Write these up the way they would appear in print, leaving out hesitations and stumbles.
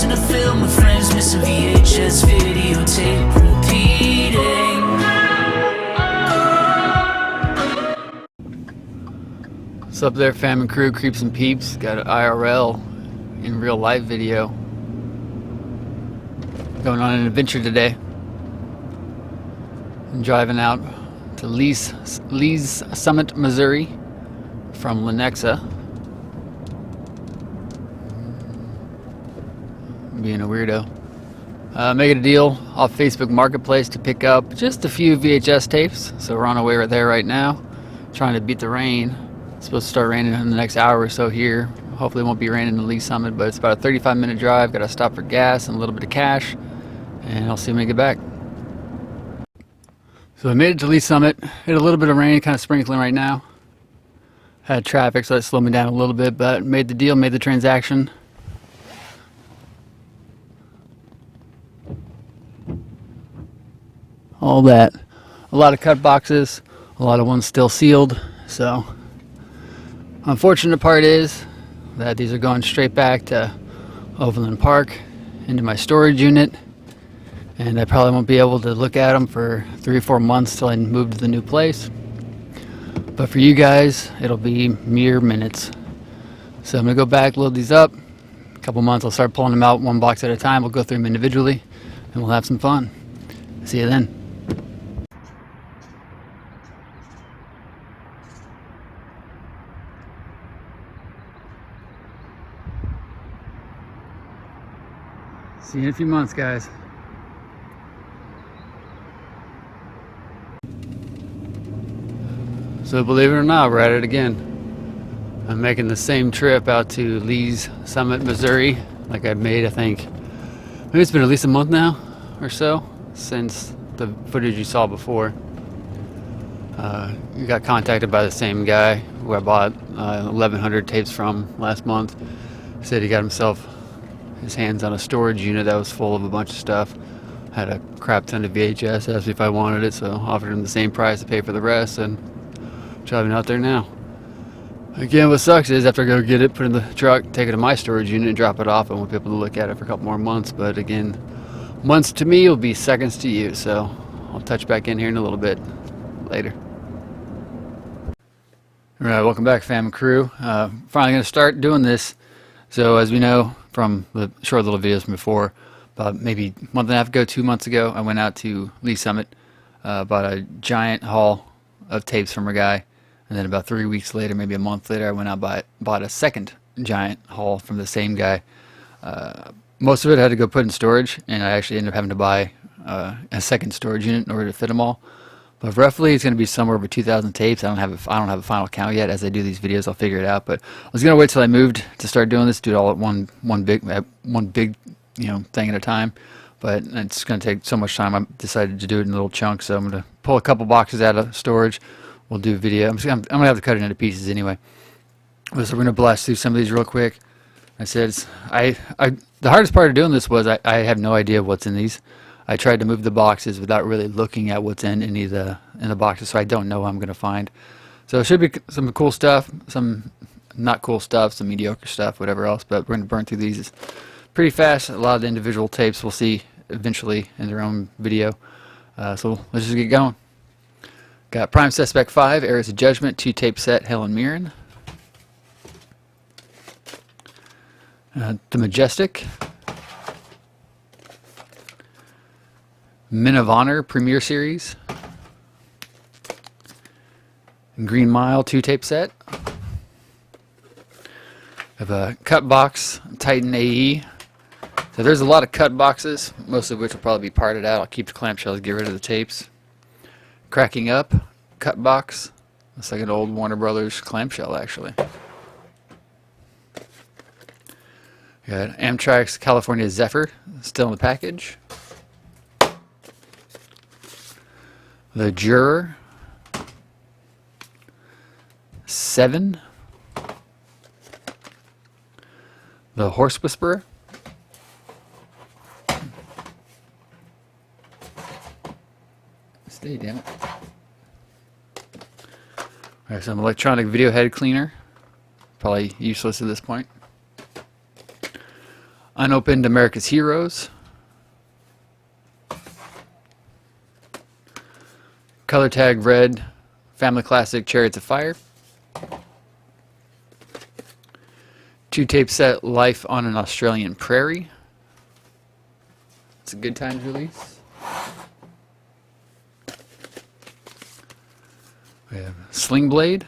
watching a film with friends, missing VHS videotape repeating. What's up there, fam and crew, creeps and peeps? Got an IRL in real life video going on an adventure today. I'm driving out to Lee's Summit, Missouri from Lenexa. Being a weirdo. Making a deal off Facebook Marketplace to pick up just a few VHS tapes. So we're on our way right there right now, trying to beat the rain. It's supposed to start raining in the next hour or so here. Hopefully it won't be raining in Lee Summit, but it's about a 35-minute drive. Got to stop for gas and a little bit of cash, and I'll see when we get back. So I made it to Lee Summit. Hit a little bit of rain, kind of sprinkling right now. Had traffic, so that slowed me down a little bit, but made the deal, made the transaction. All that. A lot of cut boxes, a lot of ones still sealed. So unfortunate part is that these are going straight back to Overland Park into my storage unit, and I probably won't be able to look at them for 3 or 4 months till I move to the new place. But for you guys, it'll be mere minutes. So I'm gonna go back, load these up. A couple months I'll start pulling them out one box at a time. We'll go through them individually and we'll have some fun. See you then. See you in a few months, guys. So believe it or not, we're at it again. I'm making the same trip out to Lee's Summit, Missouri, like I've made, I think, maybe it's been at least a month now or so since the footage you saw before. You got contacted by the same guy who I bought 1,100 tapes from last month. He said he got his hands on a storage unit that was full of a bunch of stuff. Had a crap ton of VHS, asked me if I wanted it, so offered him the same price to pay for the rest, and driving out there now. Again, what sucks is after I go get it, put it in the truck, take it to my storage unit and drop it off, and we'll be able to look at it for a couple more months. But again, months to me will be seconds to you, so I'll touch back in here in a little bit later. Alright, welcome back, fam and crew. Finally going to start doing this. So as we know from the short little videos from before, about maybe a month and a half ago, 2 months ago, I went out to Lee Summit, bought a giant haul of tapes from a guy, and then about 3 weeks later, maybe a month later, I went out bought a second giant haul from the same guy. Most of it I had to go put in storage, and I actually ended up having to buy a second storage unit in order to fit them all. But roughly, it's going to be somewhere over 2,000 tapes. I don't have a final count yet. As I do these videos, I'll figure it out. But I was going to wait till I moved to start doing this, do it all at one big thing at a time. But it's going to take so much time. I decided to do it in little chunks. So I'm going to pull a couple boxes out of storage. We'll do a video. I'm going to have to cut it into pieces anyway. So we're going to blast through some of these real quick. I said the hardest part of doing this was I have no idea what's in these. I tried to move the boxes without really looking at what's in any of the boxes, so I don't know what I'm going to find. So it should be some cool stuff, some not cool stuff, some mediocre stuff, whatever else. But we're going to burn through these pretty fast. A lot of the individual tapes we'll see eventually in their own video. So let's just get going. Got Prime Suspect 5, Areas of Judgment, 2-tape set, Helen Mirren. The Majestic. Men of Honor Premiere Series. Green Mile 2-tape set. Have a cut box, Titan AE. So there's a lot of cut boxes, most of which will probably be parted out. I'll keep the clamshells, get rid of the tapes. Cracking Up cut box. Looks like an old Warner Brothers clamshell, actually. Got Amtrak's California Zephyr still in the package. The Juror. 7. The Horse Whisperer. Stay, damn it. Alright, some electronic video head cleaner. Probably useless at this point. Unopened America's Heroes. Color tag red, Family Classic Chariots of Fire. 2-tape set Life on an Australian Prairie. It's a Good Times release. We have Sling Blade.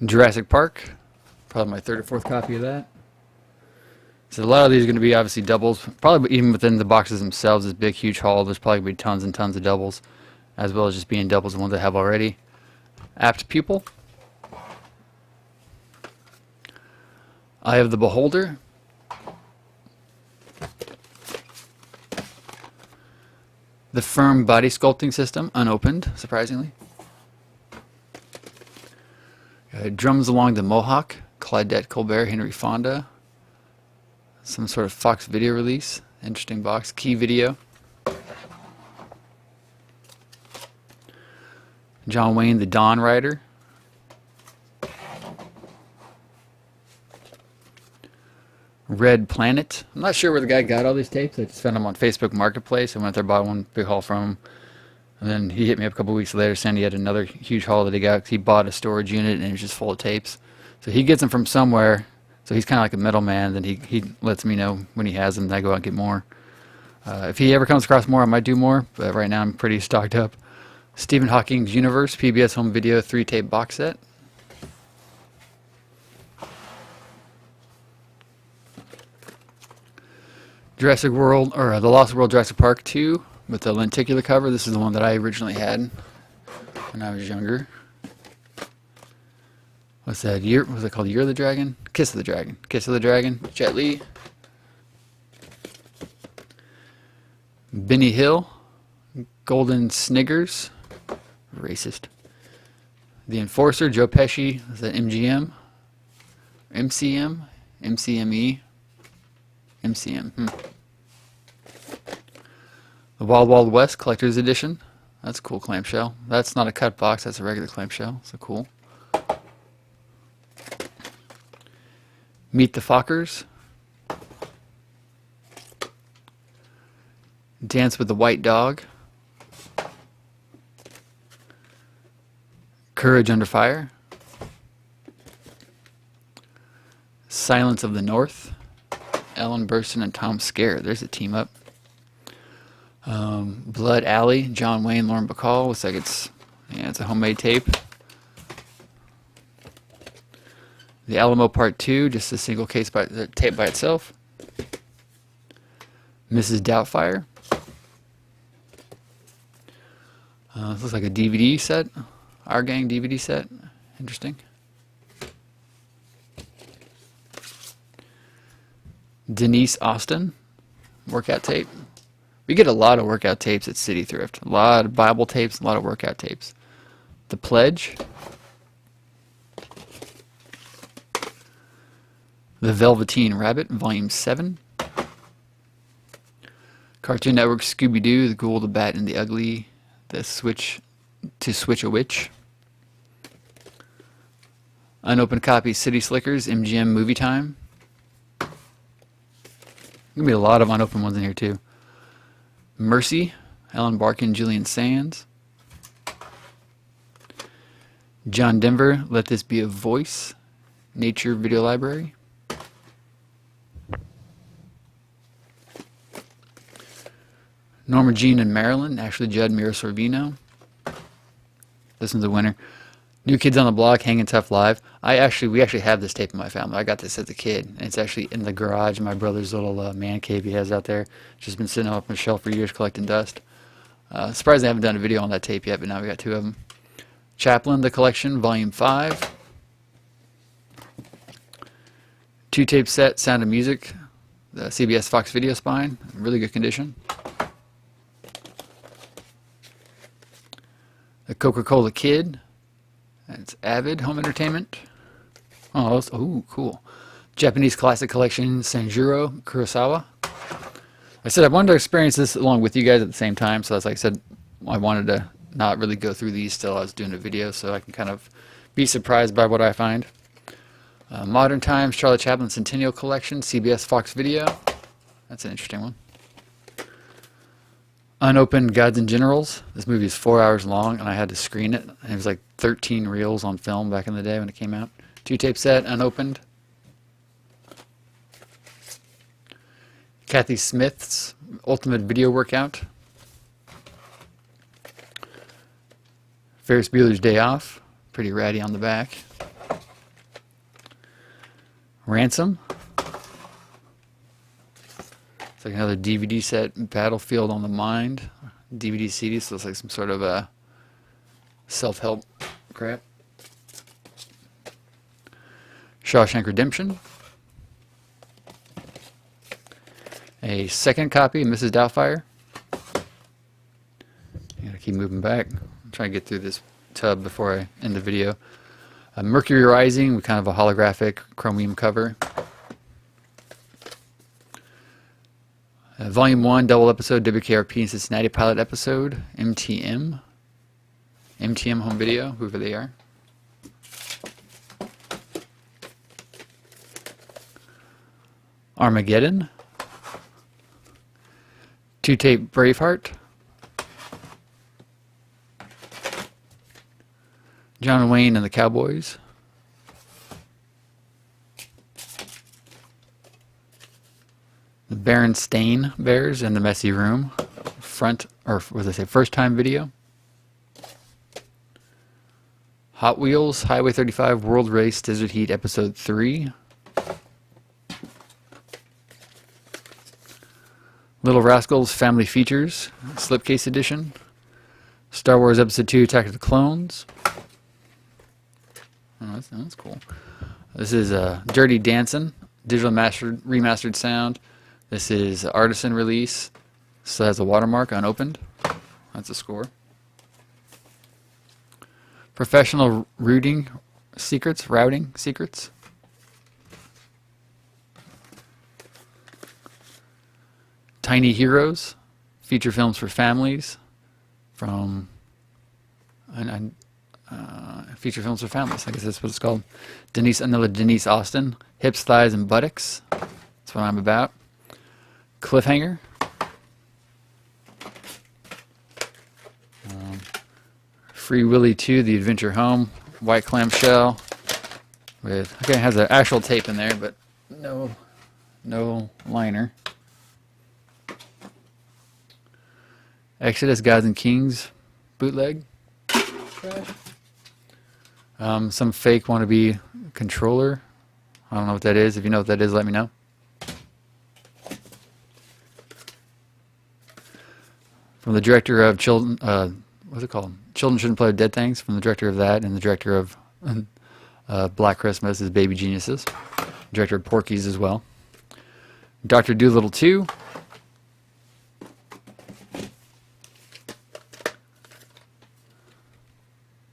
Jurassic Park. Probably my third or fourth copy of that. So a lot of these are going to be obviously doubles. Probably even within the boxes themselves, this big huge haul, there's probably going to be tons and tons of doubles, as well as just being doubles the ones I have already. Apt Pupil. Eye of the Beholder. The Firm Body Sculpting System, unopened, surprisingly. Drums Along the Mohawk, Claudette Colbert, Henry Fonda. Some sort of Fox video release. Interesting box. Key Video. John Wayne, The Dawn Rider. Red Planet. I'm not sure where the guy got all these tapes. I just found them on Facebook Marketplace. I went there, bought one big haul from him. And then he hit me up a couple weeks later saying he had another huge haul that he got. He bought a storage unit and it was just full of tapes. So he gets them from somewhere. So he's kind of like a middleman. Then he lets me know when he has them. Then I go out and get more. If he ever comes across more, I might do more. But right now I'm pretty stocked up. Stephen Hawking's Universe PBS Home Video 3-tape box set. Jurassic World, or The Lost World Jurassic Park 2 with the lenticular cover. This is the one that I originally had when I was younger. What's that? What was it called? Year of the Dragon? Kiss of the Dragon. Kiss of the Dragon. Jet Li. Benny Hill. Golden Sniggers. Racist. The Enforcer. Joe Pesci. Is that MGM? MCM? MCME? MCM. The Wild Wild West Collector's Edition. That's a cool clamshell. That's not a cut box. That's a regular clamshell. So cool. Meet the Fockers. Dance with the White Dog. Courage Under Fire. Silence of the North. Ellen Burstyn and Tom Skerritt. There's a team up. Blood Alley. John Wayne, Lauren Bacall. Looks like it's a homemade tape. The Alamo Part 2, just a single case tape by itself. Mrs. Doubtfire. This looks like a DVD set. Our Gang DVD set. Interesting. Denise Austin. Workout tape. We get a lot of workout tapes at City Thrift. A lot of Bible tapes, a lot of workout tapes. The Pledge. The Velveteen Rabbit, Volume 7. Cartoon Network Scooby-Doo, The Ghoul, the Bat, and the Ugly. The Switch to Switch a Witch. Unopened copy City Slickers, MGM Movie Time. There's going to be a lot of unopened ones in here too. Mercy, Ellen Barkin, Julian Sands. John Denver, Let This Be a Voice. Nature Video Library. Norma Jean and Marilyn, Ashley Judd, Mira Sorvino. This one's a winner. New Kids on the Block, Hanging Tough Live. We actually have this tape in my family. I got this as a kid, and it's actually in the garage in my brother's little man cave he has out there. It's just been sitting up on a shelf for years collecting dust. Surprised I haven't done a video on that tape yet, but now we got two of them. Chaplin, The Collection, Volume 5. 2-tape set, Sound of Music, the CBS Fox Video Spine, really good condition. The Coca-Cola Kid, that's Avid Home Entertainment. Oh, cool. Japanese Classic Collection, Sanjuro Kurosawa. I said I wanted to experience this along with you guys at the same time, so as I said, I wanted to not really go through these till I was doing a video, so I can kind of be surprised by what I find. Modern Times, Charlie Chaplin Centennial Collection, CBS Fox Video. That's an interesting one. Unopened Gods and Generals. This movie is 4 hours long, and I had to screen it. It was like 13 reels on film back in the day when it came out. 2-tape set, unopened. Kathy Smith's Ultimate Video Workout. Ferris Bueller's Day Off. Pretty ratty on the back. Ransom. It's like another DVD set, Battlefield on the Mind. DVD CD, so it's like some sort of a self-help crap. Shawshank Redemption. A second copy of Mrs. Doubtfire. I gotta keep moving back. I'm trying to get through this tub before I end the video. Mercury Rising with kind of a holographic chromium cover. Volume 1 double episode WKRP in Cincinnati pilot episode MTM home video, whoever they are. Armageddon. 2-tape Braveheart. John Wayne and the Cowboys. The Berenstain Bears in the Messy Room. First time video. Hot Wheels Highway 35 World Race Desert Heat Episode 3. Little Rascals Family Features Slipcase Edition. Star Wars Episode 2 Attack of the Clones. Oh, that's cool. This is Dirty Dancing, digital remastered sound. This is artisan release. So it has a watermark, unopened. That's a score. Professional routing secrets. Tiny Heroes, feature films for families from feature films for families. I guess that's what it's called. Another Denise Austin. Hips, Thighs, and Buttocks. That's what I'm about. Cliffhanger. Free Willy 2, The Adventure Home. White clamshell. It has an actual tape in there, but no liner. Exodus, Gods and Kings bootleg. Some fake wannabe controller. I don't know what that is. If you know what that is, let me know. From the director of Children, what's it called? Children Shouldn't Play with Dead Things. From the director of that, and the director of Black Christmas is Baby Geniuses. Director of Porky's as well. Dr. Dolittle 2.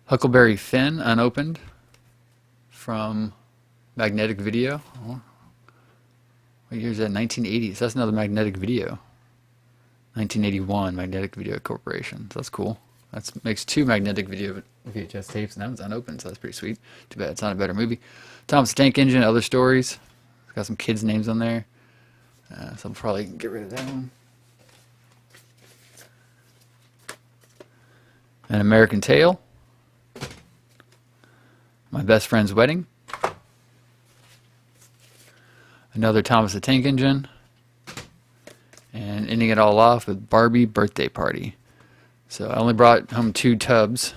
Huckleberry Finn, unopened, from Magnetic Video. Oh, what year is that? 1980s. That's another Magnetic Video. 1981, Magnetic Video Corporation. So that's cool. That makes 2 Magnetic Video VHS tapes, and that one's unopened, so that's pretty sweet. Too bad it's not a better movie. Thomas the Tank Engine, Other Stories. It's got some kids' names on there. So I'll probably get rid of that one. An American Tail. My Best Friend's Wedding. Another Thomas the Tank Engine. And ending it all off with Barbie Birthday Party. So I only brought home 2 tubs.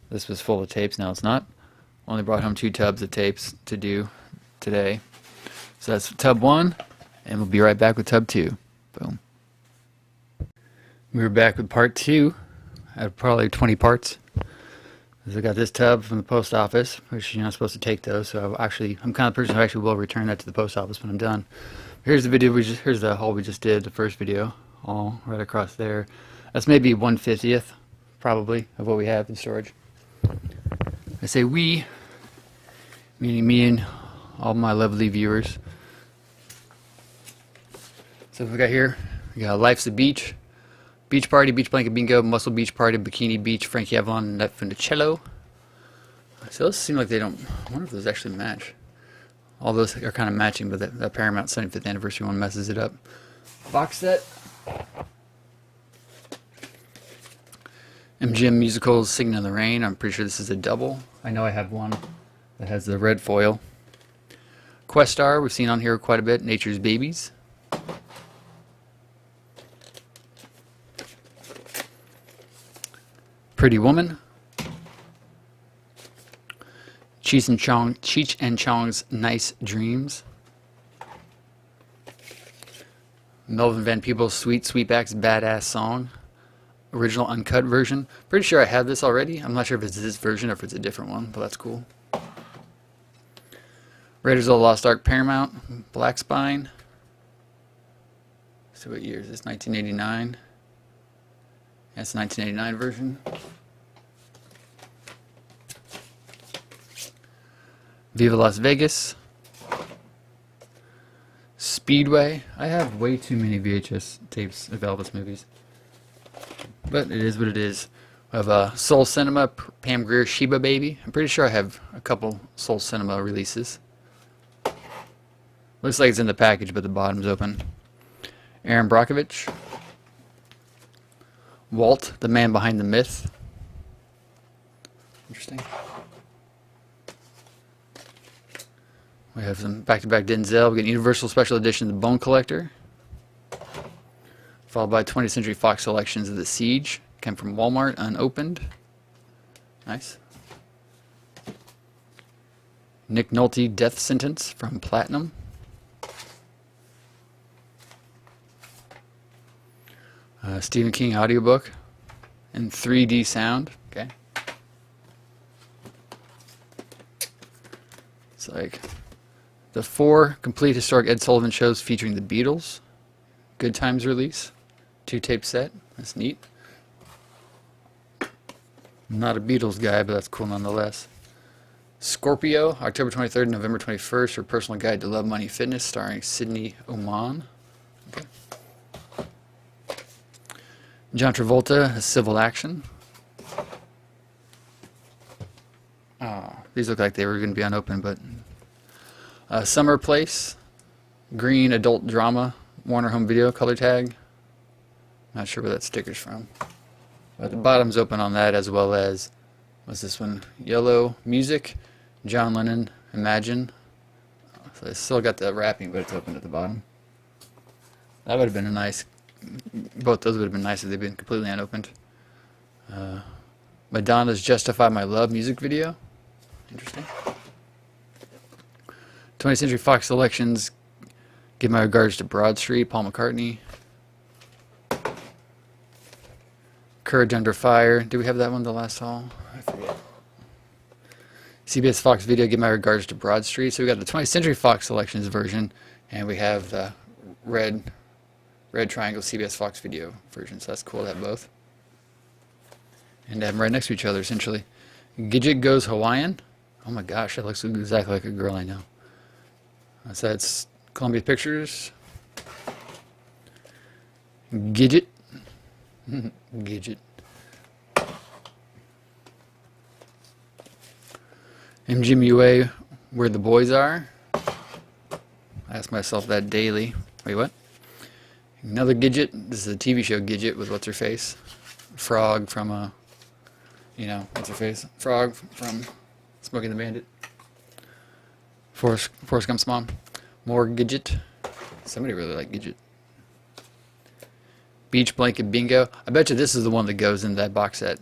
This was full of tapes, now it's not. Only brought home 2 tubs of tapes to do today. So that's tub 1, and we'll be right back with tub 2. Boom. We're back with part 2. I have probably 20 parts. I got this tub from the post office, which you're not supposed to take those. So I'm kind of the person who actually will return that to the post office when I'm done. Here's the video here's the haul we just did, the first video, all right across there. That's maybe 1/50th, probably, of what we have in storage. I say we, meaning me and all my lovely viewers. So what we got here, we got Life's a Beach. Beach Party, Beach Blanket Bingo, Muscle Beach Party, Bikini Beach, Frankie Avalon, and Nut Funicello. So those seem like they don't. I wonder if those actually match. All those are kind of matching, but the Paramount 75th anniversary one messes it up. Box set. MGM musicals Singing in the Rain. I'm pretty sure this is a double. I know I have one that has the red foil. Questar, we've seen on here quite a bit. Nature's Babies. Pretty Woman. Cheech and Chong's Nice Dreams. Melvin Van Peebles' Sweet Sweetback's Badass Song. Original uncut version. Pretty sure I have this already. I'm not sure if it's this version or if it's a different one, but that's cool. Raiders of the Lost Ark Paramount. Black Spine. So what year is this? 1989. That's the 1989 version. Viva Las Vegas. Speedway. I have way too many VHS tapes of Elvis movies. But it is what it is. I have Soul Cinema, Pam Grier, Sheba Baby. I'm pretty sure I have a couple Soul Cinema releases. Looks like it's in the package, but the bottom's open. Aaron Brockovich. Walt, the man behind the myth. Interesting. We have some back-to-back Denzel. We get Universal Special Edition, The Bone Collector. Followed by 20th Century Fox selections of The Siege. Came from Walmart, unopened. Nice. Nick Nolte, Death Sentence from Platinum. Stephen King audiobook in 3D sound. Okay. It's like the 4 complete historic Ed Sullivan shows featuring the Beatles. Good Times release. 2-tape set. That's neat. I'm not a Beatles guy, but that's cool nonetheless. Scorpio, October 23rd, November 21st, Her Personal Guide to Love, Money, Fitness, starring Sydney Oman. Okay. John Travolta, Civil Action. These look like they were going to be unopened, but Summer Place, green adult drama, Warner Home Video color tag. Not sure where that sticker's from. But the bottom's open on that, as well as, what's this one? Yellow Music, John Lennon, Imagine. So it's still got the wrapping, but it's open at the bottom. That would have been a nice, both those would have been nice if they'd been completely unopened. Madonna's Justify My Love music video. Interesting. 20th Century Fox selections. Give my regards to Broad Street, Paul McCartney. Courage Under Fire. Did we have that one the last haul? I forget. CBS Fox video. Give my regards to Broad Street. So we got the 20th Century Fox selections version, and we have the red triangle CBS Fox video version. So that's cool to have both. And to have them right next to each other, essentially. Gidget Goes Hawaiian. Oh my gosh, that looks exactly like a girl I know. So that's Columbia Pictures. Gidget. Gidget. MGMUA, Where the Boys Are. I ask myself that daily. Wait, what? Another Gidget. This is a TV show Gidget with what's her face? Frog from you know, what's her face? Frog from Smokey and the Bandit. Forrest Gump's mom. More Gidget. Somebody really liked Gidget. Beach Blanket Bingo. I bet you this is the one that goes in that box set.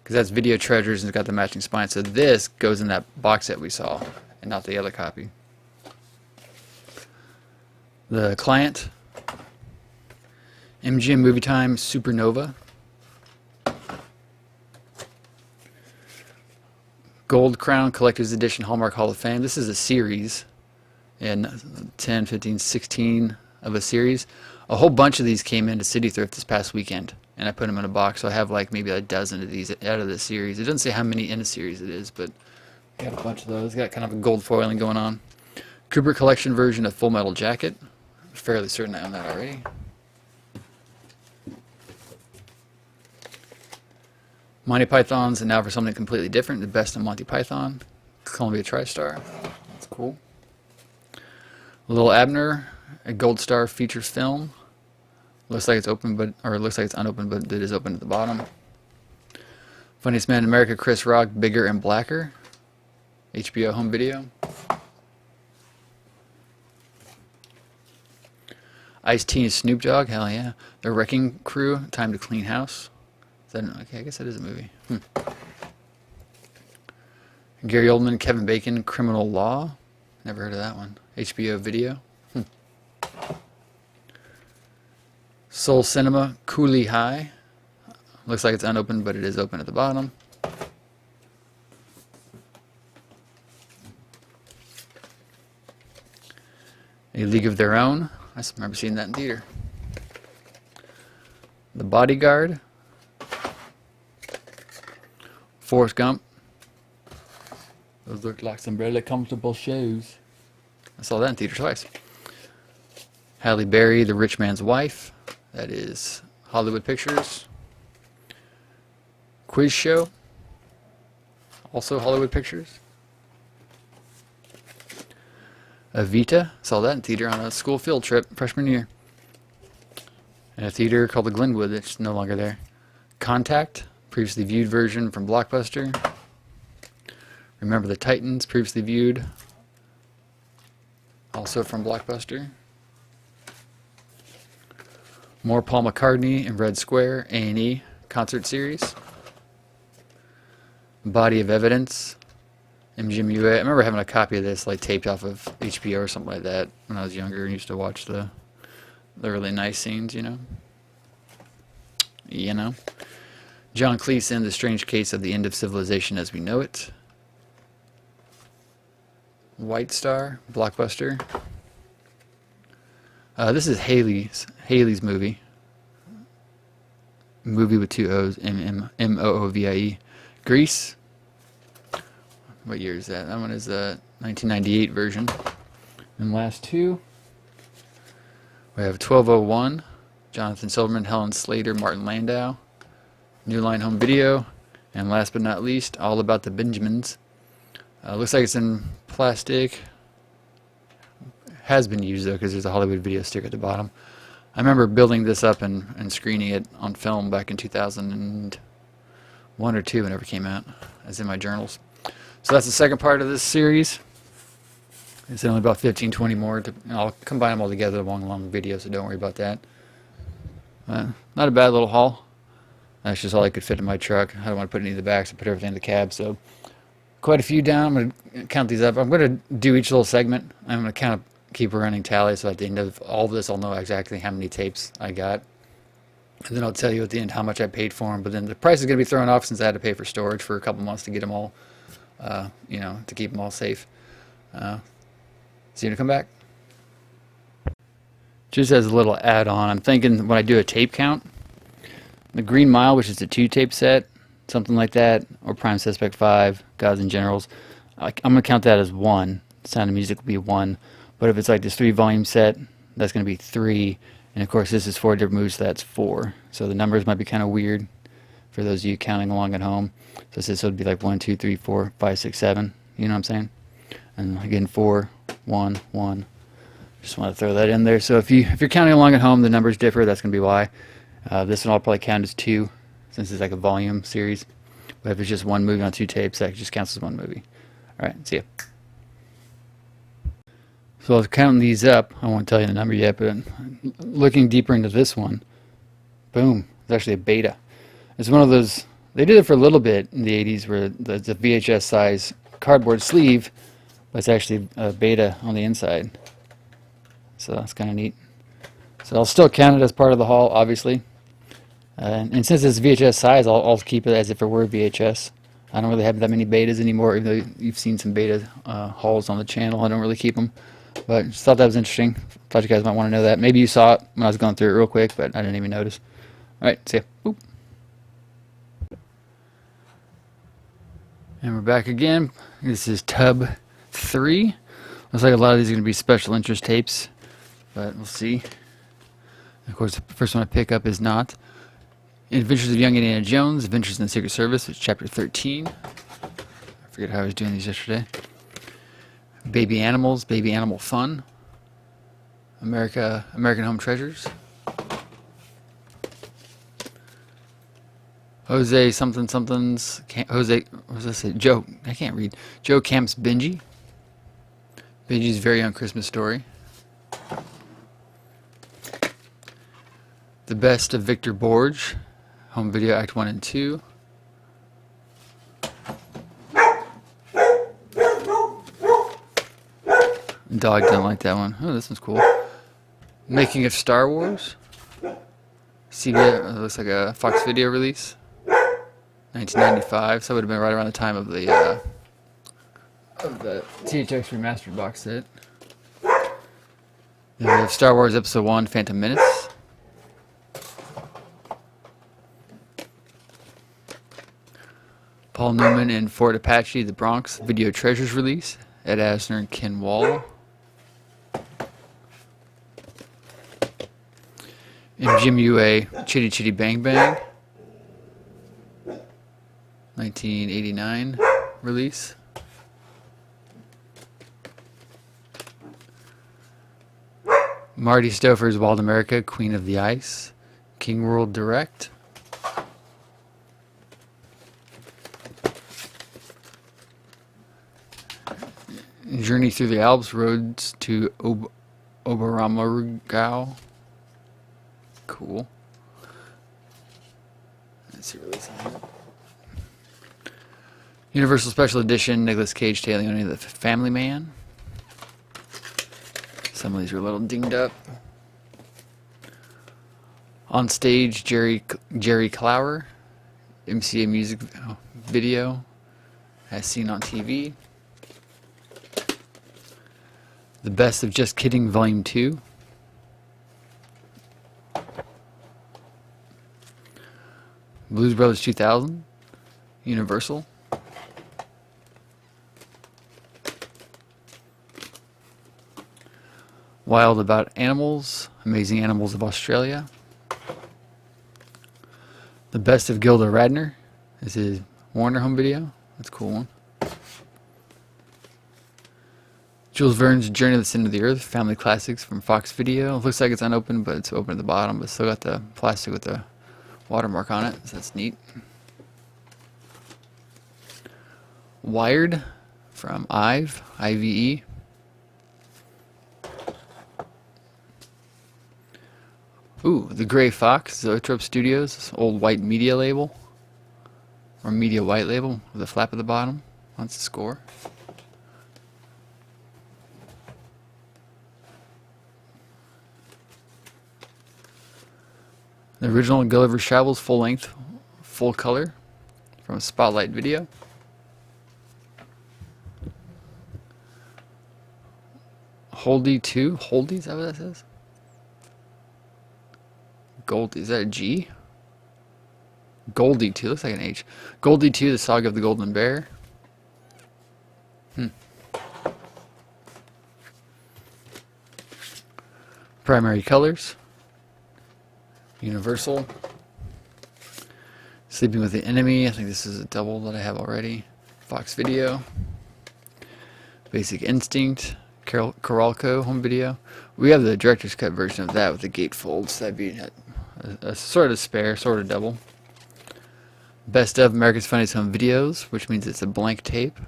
Because that's Video Treasures and it's got the matching spine. So this goes in that box set we saw and not the other copy. The Client. MGM Movie Time Supernova. Gold Crown Collector's Edition Hallmark Hall of Fame. This is a series in 10, 15, 16 of a series. A whole bunch of these came into City Thrift this past weekend, and I put them in a box. So I have like maybe a dozen of these out of the series. It doesn't say how many in a series it is, but I got a bunch of those. Got kind of a gold foiling going on. Kubrick Collection version of Full Metal Jacket. I'm fairly certain I own that already. Monty Python's, and now for something completely different, the Best of Monty Python, Columbia TriStar. That's cool. Little Abner, a Gold Star features film. Looks like it's open, or it looks like it's unopened, but it is open at the bottom. Funniest Man in America, Chris Rock, Bigger and Blacker, HBO home video. Ice-T and Snoop Dogg, hell yeah. The Wrecking Crew, Time to Clean House. Is that okay, I guess that is a movie. Gary Oldman, Kevin Bacon, Criminal Law. Never heard of that one. HBO video. Soul Cinema, Cooley High. Looks like it's unopened, but it is open at the bottom. A League of Their Own. I remember seeing that in theater. The Bodyguard. Forrest Gump. Those look like some really comfortable shoes. I saw that in theater twice. Halle Berry, The Rich Man's Wife. That is Hollywood Pictures. Quiz Show. Also Hollywood Pictures. Evita. Saw that in theater on a school field trip freshman year. And a theater called the Glenwood that's no longer there. Contact. Previously viewed version from Blockbuster. Remember the Titans. Previously viewed. Also from Blockbuster. More Paul McCartney in Red Square. A&E concert series. Body of Evidence. MGMUA. I remember having a copy of this like taped off of HBO or something like that when I was younger and used to watch the really nice scenes, you know. John Cleese in The Strange Case of the End of Civilization as We Know It. White Star, Blockbuster. This is Haley's movie. Movie with two O's. Moovie. Grease. What year is that? That one is the 1998 version. And last two, we have 1201. Jonathan Silverman, Helen Slater, Martin Landau. New Line Home Video. And last but not least, All About the Benjamins. Looks like it's in plastic. Has been used though because there's a Hollywood video sticker at the bottom. I remember building this up and screening it on film back in 2001 or 2 whenever it came out. As in my journals. So that's the second part of this series. It's only about 15-20 more. I'll combine them all together along long video, so don't worry about that. Not a bad little haul. That's just all I could fit in my truck. I don't want to put any in the back, so I put everything in the cab. So quite a few down. I'm going to count these up. I'm going to do each little segment. I'm going to kind of keep a running tally, so at the end of all of this, I'll know exactly how many tapes I got. And then I'll tell you at the end how much I paid for them. But then the price is going to be thrown off since I had to pay for storage for a couple months to get them all, to keep them all safe. See you when I come back. Just as a little add-on, I'm thinking when I do a tape count, the Green Mile, which is a 2-tape set, something like that, or Prime Suspect 5, Gods and Generals, I'm going to count that as 1. Sound of Music will be 1. But if it's like this 3-volume set, that's going to be 3. And of course, this is 4 different movies, so that's 4. So the numbers might be kind of weird for those of you counting along at home. So this would be like 1, 2, 3, 4, 5, 6, 7. You know what I'm saying? And again, 4, 1, 1. Just want to throw that in there. So if you're counting along at home, the numbers differ. That's going to be why. This one I'll probably count as 2, since it's like a volume series. But if it's just one movie on 2 tapes, that just counts as 1 movie. All right, see ya. So I was counting these up. I won't tell you the number yet, but looking deeper into this one, boom, it's actually a beta. It's one of those, they did it for a little bit in the 80s where it's a VHS size cardboard sleeve, but it's actually a beta on the inside. So that's kind of neat. So I'll still count it as part of the haul, obviously. And since it's VHS size, I'll keep it as if it were VHS. I don't really have that many betas anymore, even though you've seen some beta hauls on the channel. I don't really keep them. But just thought that was interesting. Thought you guys might want to know that. Maybe you saw it when I was going through it real quick, but I didn't even notice. All right, see ya. Boop. And we're back again. This is tub 3. Looks like a lot of these are going to be special interest tapes, but we'll see. Of course, the first one I pick up is not. Adventures of Young Indiana Jones, Adventures in the Secret Service, which is chapter 13. I forget how I was doing these yesterday. Baby Animals, Baby Animal Fun. American Home Treasures. Jose something somethings. Jose, what does that say? Joe, I can't read. Joe Camp's Benji. Benji's Very Young Christmas Story. The Best of Victor Borge. Home Video Act 1 and 2. Dog didn't like that one. Oh, this one's cool. Making of Star Wars. CBS, looks like a Fox Video release. 1995, so it would have been right around the time of the THX remastered box set. Then we have Star Wars Episode 1, Phantom Menace. Paul Newman and Fort Apache, The Bronx, Video Treasures release. Ed Asner and Ken Wall. And Jim UA, Chitty Chitty Bang Bang. 1989 release. Marty Stouffer's Wild America, Queen of the Ice. King World Direct. Journey Through the Alps, Roads to Oberammergau. Cool. Let's see release on that. Universal Special Edition, Nicolas Cage, Leone, the Family Man. Some of these are a little dinged up. On Stage, Jerry Clower, MCA music video, as seen on TV. The Best of Just Kidding, Volume 2. Blues Brothers 2000, Universal. Wild About Animals, Amazing Animals of Australia. The Best of Gilda Radner. This is Warner Home Video. That's a cool one. Jules Verne's Journey to the Center of the Earth, Family Classics from Fox Video. Looks like it's unopened, but it's open at the bottom, but still got the plastic with the watermark on it, so that's neat. Wired from IVE. Ooh, The Gray Fox, Zoetrope Studios, old white media label, or media white label with a flap at the bottom. That's the score. The original Gulliver's Travels full length, full color from Spotlight Video. Holdy 2, Holdy, is that what that says? Goldie, is that a G? Goldie 2, looks like an H. Goldie 2, The Saga of the Golden Bear. Primary Colors. Universal. Sleeping with the Enemy, I think this is a double that I have already. Fox Video. Basic Instinct. Coralco Home Video. We have the director's cut version of that with the gatefolds. So that'd be a sort of spare, sort of double. Best of America's Funniest Home Videos, which means it's a blank tape.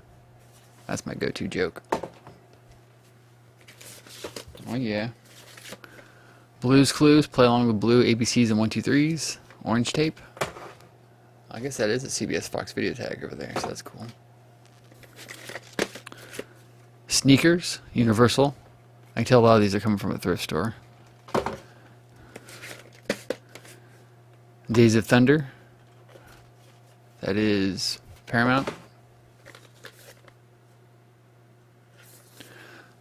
That's my go-to joke. Oh yeah. Blue's Clues, Play Along with Blue, ABCs and 1-2-3s. Orange tape. I guess that is a CBS Fox Video tag over there, so that's cool. Sneakers, Universal. I can tell a lot of these are coming from a thrift store. Days of Thunder. That is Paramount.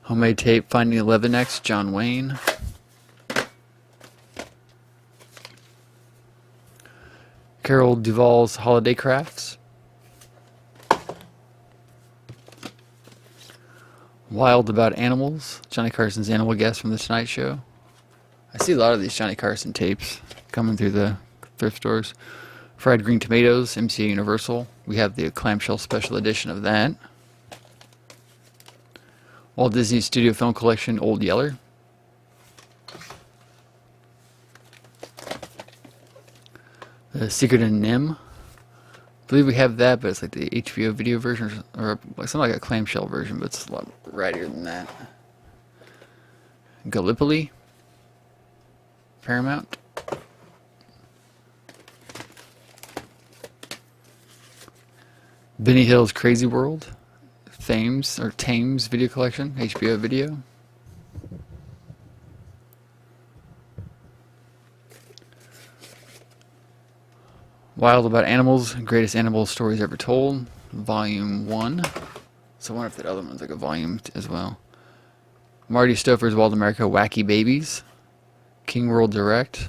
Homemade tape, Finding 11X, John Wayne. Carol Duvall's Holiday Crafts. Wild About Animals, Johnny Carson's Animal Guest from The Tonight Show. I see a lot of these Johnny Carson tapes coming through the thrift stores. Fried green tomatoes, MCA Universal. We have the clamshell special edition of that. Walt Disney Studio Film Collection, Old Yeller. The Secret of Nim. I believe we have that, but it's like the HBO video version, or something like a clamshell version, but it's a lot rattier than that. Gallipoli. Paramount. Benny Hill's Crazy World. Thames Video Collection, HBO Video. Wild About Animals, Greatest Animal Stories Ever Told, Volume 1. So I wonder if that other one's like a volume as well. Marty Stouffer's Wild America, Wacky Babies. King World Direct.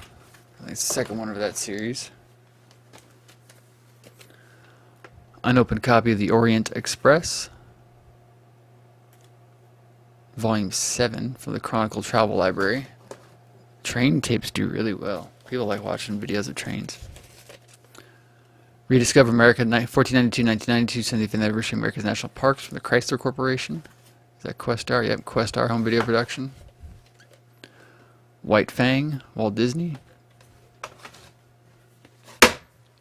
It's the second one of that series. Unopened copy of The Orient Express. Volume 7 from the Chronicle Travel Library. Train tapes do really well. People like watching videos of trains. Rediscover America, 1492-1992, 75th Anniversary of America's National Parks from the Chrysler Corporation. Is that Questar? Yep, Questar Home Video Production. White Fang, Walt Disney.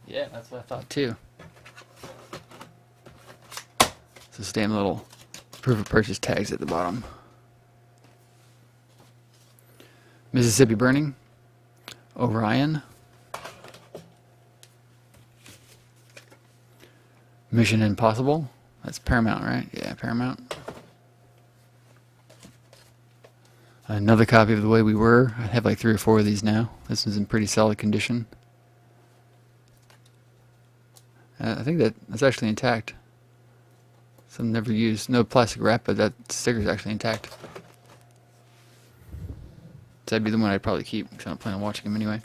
Yeah, that's what I thought too. So damn little proof of purchase tags at the bottom. Mississippi Burning. Orion. Mission Impossible. That's Paramount, right? Yeah, Paramount. Another copy of The Way We Were. I have like 3 or 4 of these now. This one's in pretty solid condition. I think that's actually intact. Some never used. No plastic wrap, but that sticker's actually intact. So that'd be the one I'd probably keep, because I don't plan on watching them anyway.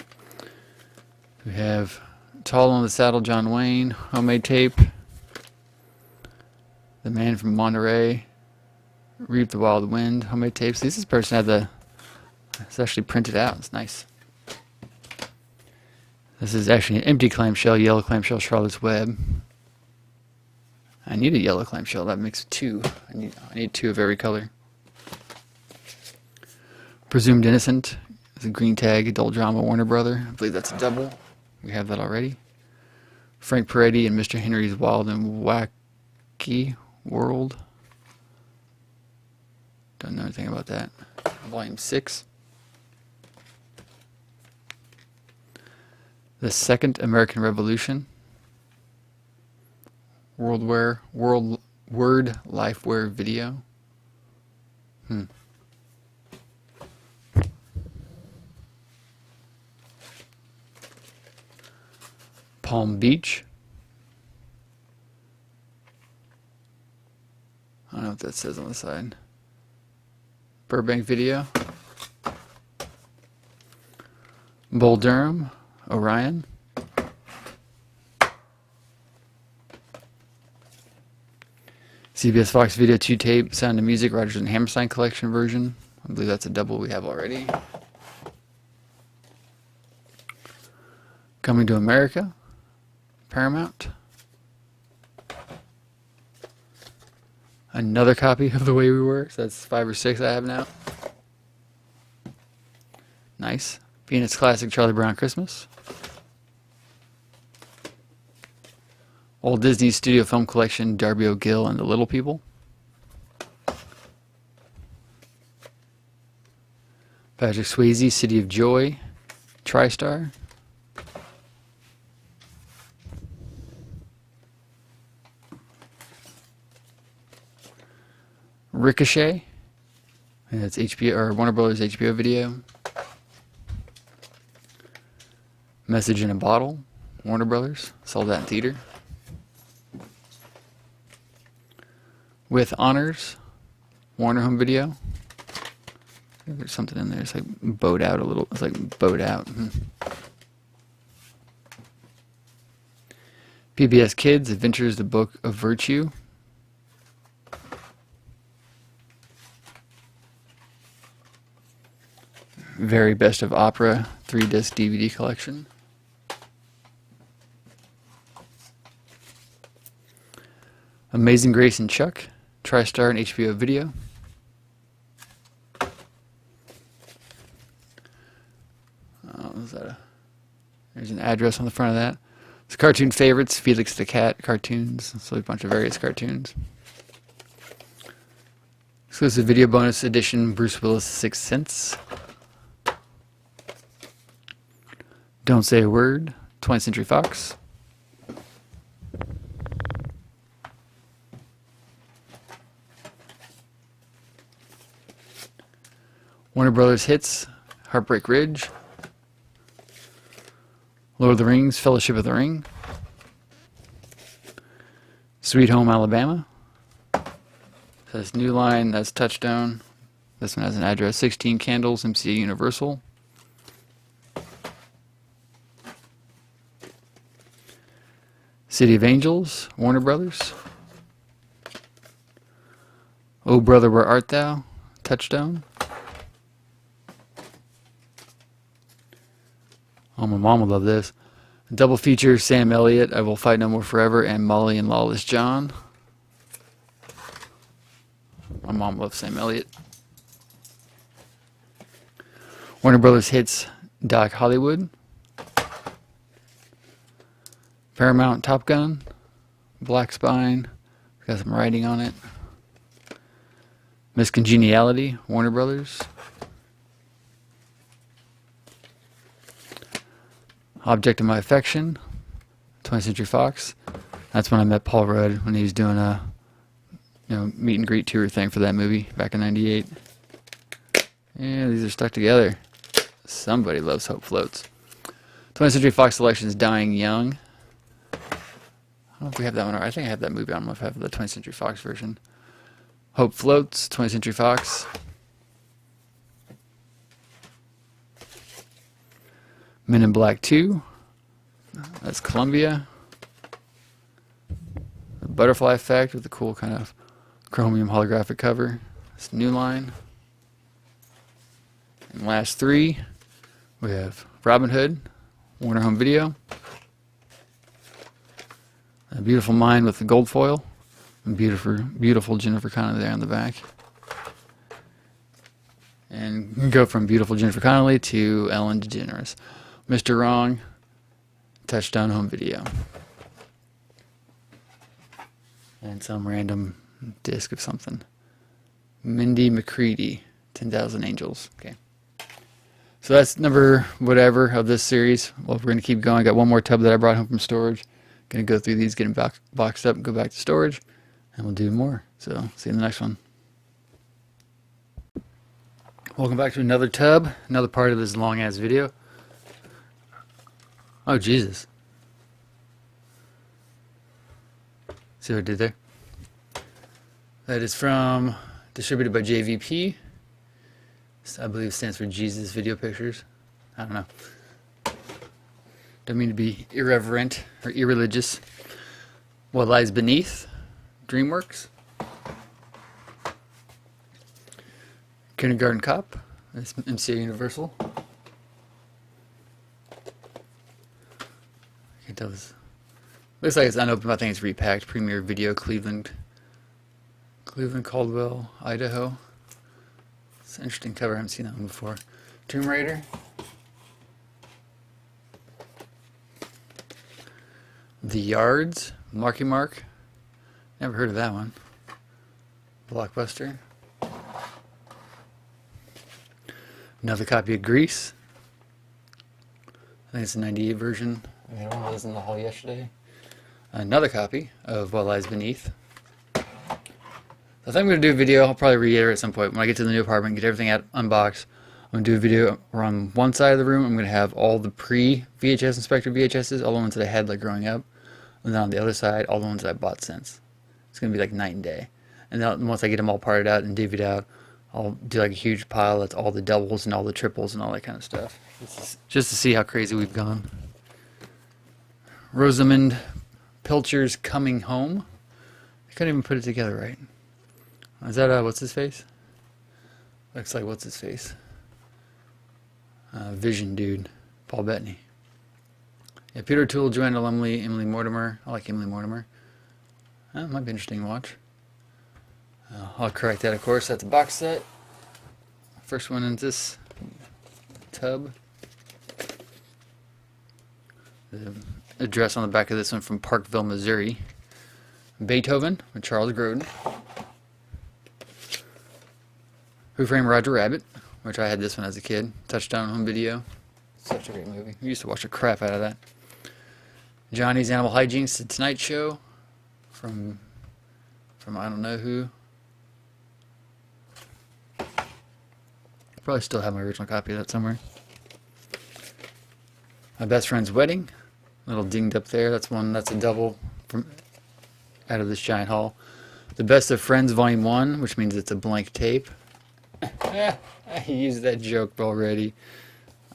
We have Tall on the Saddle, John Wayne, homemade tape. The Man from Monterey, Reap the Wild Wind, homemade tapes. This person had the, it's actually printed out. It's nice. This is actually an empty clamshell, yellow clamshell, Charlotte's Web. I need a yellow clamshell. That makes 2. I need 2 of every color. Presumed Innocent. It's a green tag, adult drama, Warner Brother. I believe that's a double. We have that already. Frank Peretti and Mr. Henry's Wild and Wacky World. Don't know anything about that. Volume 6. The Second American Revolution. Word Lifeware Video. Palm Beach. I don't know what that says on the side. Burbank Video. Bull Durham. Orion. CBS Fox Video 2 tape, Sound of Music, Rodgers and Hammerstein collection version. I believe that's a double we have already. Coming to America. Paramount. Another copy of The Way We Were. So that's 5 or 6 I have now. Nice. Peanuts Classic Charlie Brown Christmas. Walt Disney Studio Film Collection, Darby O'Gill and the Little People. Patrick Swayze, City of Joy, TriStar. Ricochet. And that's HBO or Warner Brothers HBO Video. Message in a Bottle, Warner Brothers. Saw that in theater. With Honors, Warner Home Video. I think there's something in there. It's like bowed out a little. It's like bowed out. PBS Kids, Adventures, the Book of Virtue. Very Best of Opera 3-disc DVD collection. Amazing Grace and Chuck, TriStar and HBO Video. There's an address on the front of that. It's cartoon favorites, Felix the Cat cartoons. So a bunch of various cartoons. Exclusive video bonus edition, Bruce Willis' Sixth Sense. Don't Say a Word, 20th Century Fox. Warner Brothers Hits, Heartbreak Ridge. Lord of the Rings, Fellowship of the Ring. Sweet Home Alabama. Says New Line, that's Touchdown. This one has an address, 16 Candles, MCA Universal. City of Angels, Warner Brothers. Oh Brother, Where Art Thou? Touchdown. Oh, my mom would love this. Double feature, Sam Elliott, I Will Fight No More Forever, and Molly and Lawless John. My mom loves Sam Elliott. Warner Brothers Hits, Doc Hollywood. Paramount Top Gun. Black Spine. Got some writing on it. Miss Congeniality, Warner Brothers. Object of My Affection, 20th Century Fox. That's when I met Paul Rudd when he was doing a meet and greet tour thing for that movie back in '98. Yeah, these are stuck together. Somebody loves Hope Floats. 20th Century Fox Selections, Dying Young. I don't know if we have that one. I think I have that movie. I don't know if I have the 20th Century Fox version. Hope Floats, 20th Century Fox. Men in Black 2. That's Columbia. The Butterfly Effect with the cool kind of chromium holographic cover. It's New Line. And last three, we have Robin Hood, Warner Home Video. A Beautiful Mind with the gold foil. And beautiful Jennifer Connelly there on the back. And you can go from beautiful Jennifer Connelly to Ellen DeGeneres. Mr. Wrong, Touchdown Home Video. And some random disc of something. Mindy McCready, 10,000 Angels. Okay. So that's number whatever of this series. Well, we're going to keep going. I got one more tub that I brought home from storage. Going to go through these, get them boxed up, go back to storage, and we'll do more. So see you in the next one. Welcome back to another tub, another part of this long-ass video. Oh, Jesus. See what I did there? That is from, distributed by JVP. I believe it stands for Jesus Video Pictures. I don't know. Don't mean to be irreverent or irreligious. What Lies Beneath, DreamWorks. Kindergarten Cop, that's MCA Universal. It does. Looks like it's unopened, but I think it's repacked. Premier Video, Cleveland, Caldwell, Idaho. It's an interesting cover. I haven't seen that one before. Tomb Raider. The Yards, Marky Mark. Never heard of that one. Blockbuster. Another copy of Grease. I think it's a '98 version. I had one of those in the hall yesterday. Another copy of What Lies Beneath. I think I'm going to do a video. I'll probably reiterate at some point when I get to the new apartment, get everything out unboxed. I'm going to do a video where on one side of the room I'm going to have all the pre-VHS Inspector VHSs, all the ones that I had like growing up. And then on the other side, all the ones that I bought since. It's going to be like night and day. And then once I get them all parted out and divvied out, I'll do like a huge pile that's all the doubles and all the triples and all that kind of stuff. Just to see how crazy we've gone. Rosamund Pilcher's Coming Home. I couldn't even put it together right. Is that, what's his face? Looks like what's his face? Vision dude. Paul Bettany. Yeah, Peter O'Toole, Joanna Lumley, Emily Mortimer. I like Emily Mortimer. That might be interesting to watch. I'll correct that, of course. That's a box set. First one in this tub. The address on the back of this one from Parkville, Missouri. Beethoven with Charles Grodin. Who Framed Roger Rabbit, which I had this one as a kid. Touchdown home video. Such a great movie. We used to watch the crap out of that. Johnny's Animal Hygiene, The Tonight Show. From I don't know who. Probably still have my original copy of that somewhere. My Best Friend's Wedding. A little dinged up there. That's a double from out of this giant haul. The Best of Friends Volume 1, which means it's a blank tape. I used that joke already.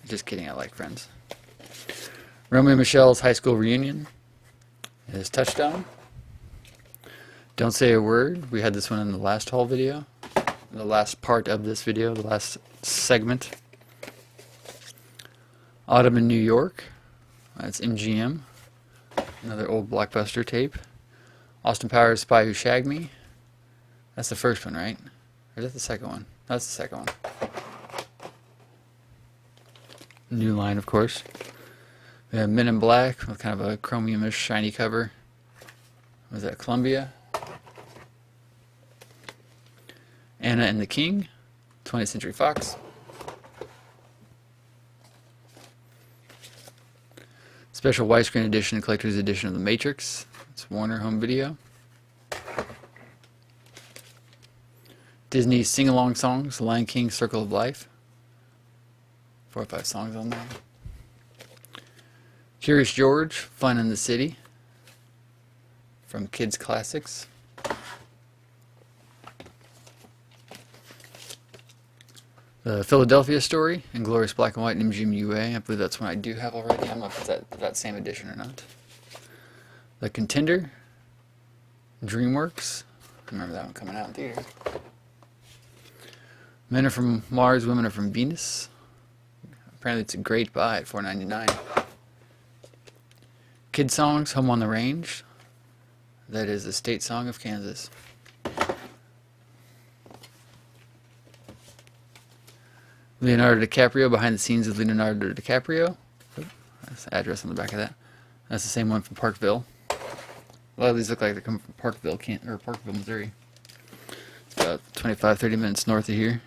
Just kidding, I like Friends. Romeo and Michelle's high school reunion is Touchdown. Don't Say a Word. We had this one in the last haul video. The last part of this video, the last segment. Autumn in New York. That's MGM. Another old Blockbuster tape. Austin Powers' Spy Who Shagged Me. That's the first one, right? Or is that the second one? That's the second one. New Line, of course. We have Men in Black with kind of a chromium-ish shiny cover. Was that Columbia? Anna and the King, 20th Century Fox. Special widescreen edition, collector's edition of The Matrix. It's Warner Home Video. Disney sing-along songs, Lion King, Circle of Life. 4 or 5 songs on there. Curious George, Fun in the City. From Kids Classics. The Philadelphia Story, Inglorious Black and White, and MGM UA. I believe that's one I do have already. I'm not sure if that's that same edition or not. The Contender, DreamWorks. I remember that one coming out in theater. Men Are From Mars, Women Are From Venus. Apparently it's a great buy at $4.99. Kid Songs, Home on the Range. That is the state song of Kansas. Leonardo DiCaprio, Behind the Scenes of Leonardo DiCaprio. That's the address on the back of that. That's the same one from Parkville. A lot of these look like they come from Parkville, Missouri. It's about 25-30 minutes north of here.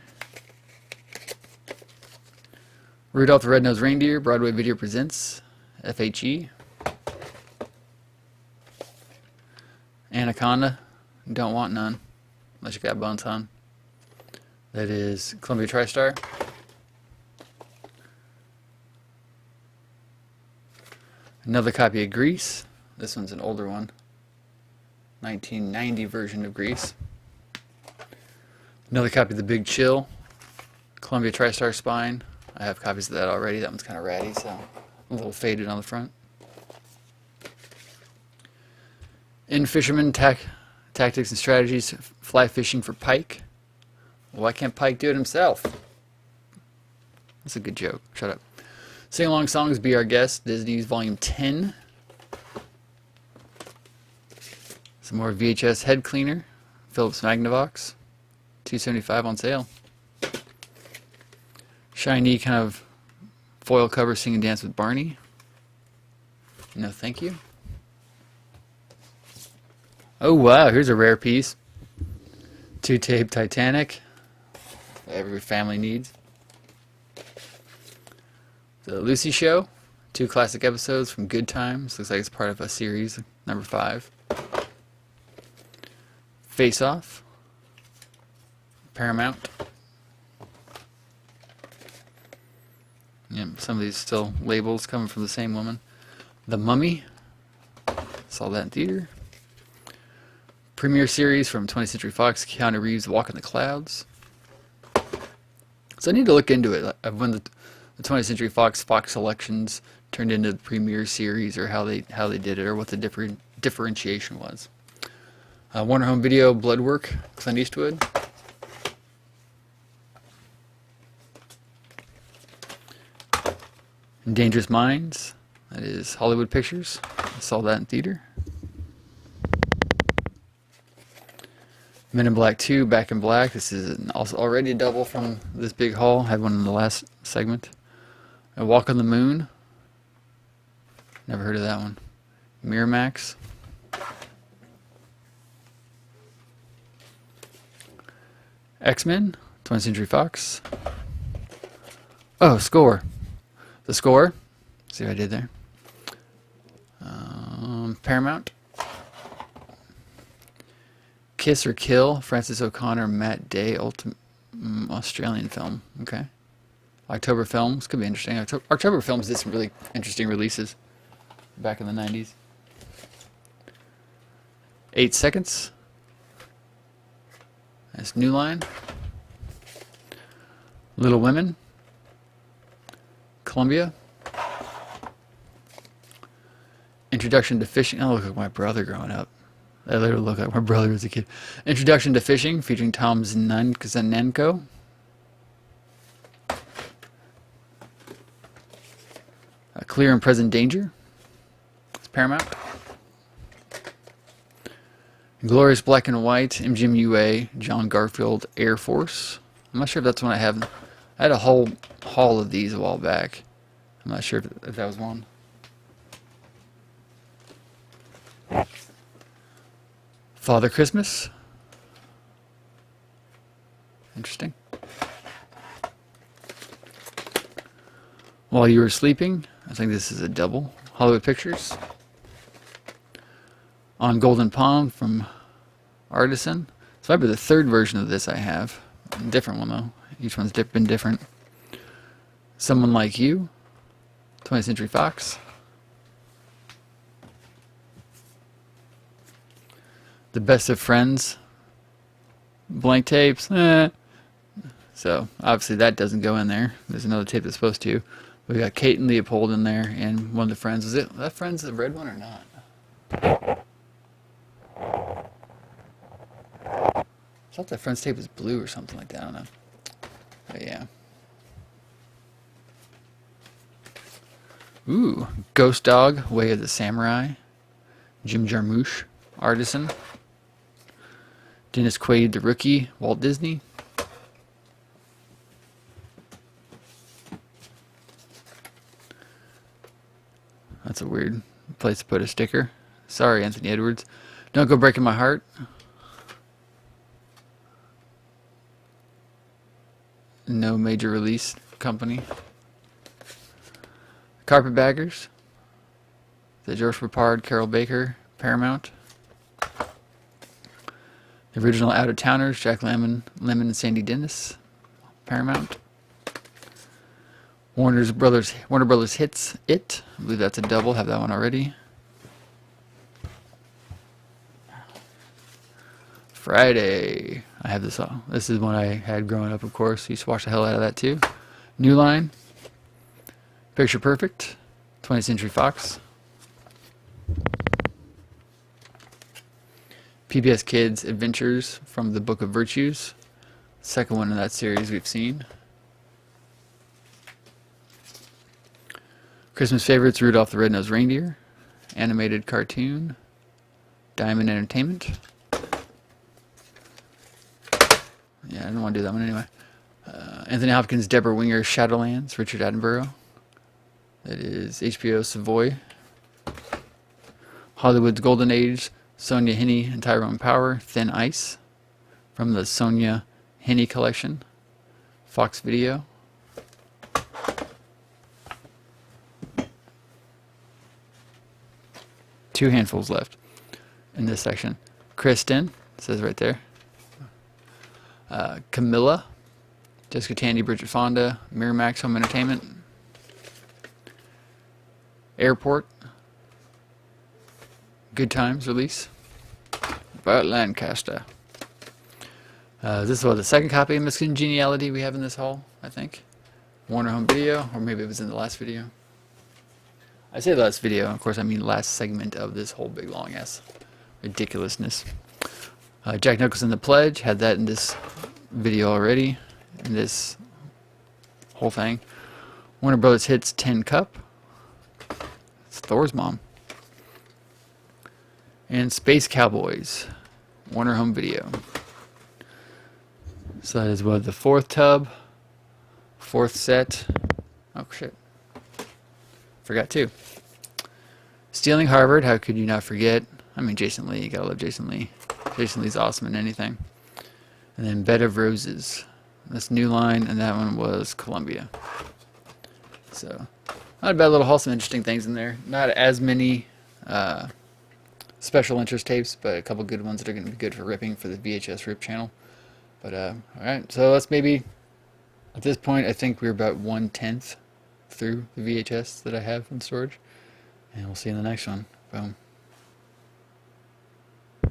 Rudolph the Red-Nosed Reindeer, Broadway Video Presents, FHE. Anaconda, Don't Want None, unless you got bones on. That is Columbia TriStar. Another copy of Grease. This one's an older one. 1990 version of Grease. Another copy of The Big Chill. Columbia TriStar Spine. I have copies of that already. That one's kind of ratty, so a little faded on the front. In Fisherman Tactics and Strategies, Fly Fishing for Pike. Why can't Pike do it himself? That's a good joke. Shut up. Sing Along Songs, Be Our Guest, Disney's Volume 10. Some more VHS head cleaner, Philips Magnavox, $2.75 on sale. Shiny kind of foil cover, Sing and Dance with Barney. No, thank you. Oh wow, here's a rare piece. 2-tape Titanic. Every family needs. The Lucy Show. 2 classic episodes from Good Times. Looks like it's part of a series, number 5. Face Off. Paramount. Yeah, some of these still labels coming from the same woman. The Mummy. Saw that in theater. Premiere series from 20th Century Fox, Keanu Reeves' Walk in the Clouds. So I need to look into it. When the 20th Century Fox selections turned into the premiere series, or how they did it, or what the differentiation was. Warner Home Video, Bloodwork, Clint Eastwood. Dangerous Minds, that is Hollywood Pictures. I saw that in theater. Men in Black 2, Back in Black. This is also already a double from this big haul. Had one in the last segment. A Walk on the Moon. Never heard of that one. Miramax. X-Men. 20th Century Fox. Oh, Score. The Score. See what I did there. Paramount. Kiss or Kill, Francis O'Connor, Matt Day, Australian film. Okay. October Films, could be interesting. October Films did some really interesting releases back in the 90s. 8 Seconds. That's New Line. Little Women. Columbia. Introduction to Fishing. I look like my brother growing up. I literally look like my brother as a kid. Introduction to Fishing, featuring Tom Zanenko. Clear and Present Danger. It's Paramount. Glorious Black and White, MGM-UA, John Garfield, Air Force. I'm not sure if that's one I have. I had a whole haul of these a while back. I'm not sure if that was one. Father Christmas. Interesting. While You Were Sleeping. I think this is a double. Hollywood Pictures. On Golden Pond from Artisan. So might be the third version of this I have. Different one though. Each one's been different. Someone Like You. 20th Century Fox. The Best of Friends. Blank tapes. So obviously that doesn't go in there. There's another tape that's supposed to. We got Kate and Leopold in there, and one of the Friends. Was that Friends the red one or not? I thought that Friends tape was blue or something like that. I don't know. But yeah. Ooh, Ghost Dog, Way of the Samurai. Jim Jarmusch, Artisan. Dennis Quaid, The Rookie, Walt Disney. That's a weird place to put a sticker. Sorry, Anthony Edwards. Don't Go Breaking My Heart. No major release company. Carpetbaggers. The George Papard, Carol Baker, Paramount. The original Out of Towners, Jack Lemmon and Sandy Dennis, Paramount. Warner Brothers Hits, It. I believe that's a double. Have that one already. Friday. I have this all. This is one I had growing up, of course. Used to watch the hell out of that too. New Line. Picture Perfect. 20th Century Fox. PBS Kids Adventures from the Book of Virtues. Second one in that series we've seen. Christmas Favorites, Rudolph the Red-Nosed Reindeer. Animated cartoon. Diamond Entertainment. Yeah, I didn't want to do that one anyway. Anthony Hopkins, Deborah Winger, Shadowlands, Richard Attenborough. That is HBO Savoy. Hollywood's Golden Age, Sonia Henney and Tyrone Power, Thin Ice. From the Sonia Henney collection. Fox Video. Two handfuls left in this section. Kristen, it says right there. Camilla, Jessica Tandy, Bridget Fonda, Miramax Home Entertainment. Airport, Good Times release. Burt Lancaster. This was the second copy of Miss Congeniality we have in this haul, I think. Warner Home Video, or maybe it was in the last video. I say last video, of course I mean last segment of this whole big long ass ridiculousness. Jack Nicholson, The Pledge, had that in this video already, in this whole thing. Warner Brothers Hits 10 Cup. It's Thor's mom. And Space Cowboys, Warner Home Video. So that is what, the fourth tub, fourth set. Oh shit, forgot two. Stealing Harvard, how could you not forget? I mean, Jason Lee, you gotta love Jason Lee. Jason Lee's awesome in anything. And then Bed of Roses, that's New Line, and that one was Columbia. So, not a bad little haul, some interesting things in there. Not as many special interest tapes, but a couple good ones that are going to be good for ripping for the VHS rip channel. But alright, so let's maybe, at this point, I think we're about 1/10 through the VHS that I have in storage. And we'll see you in the next one. Boom.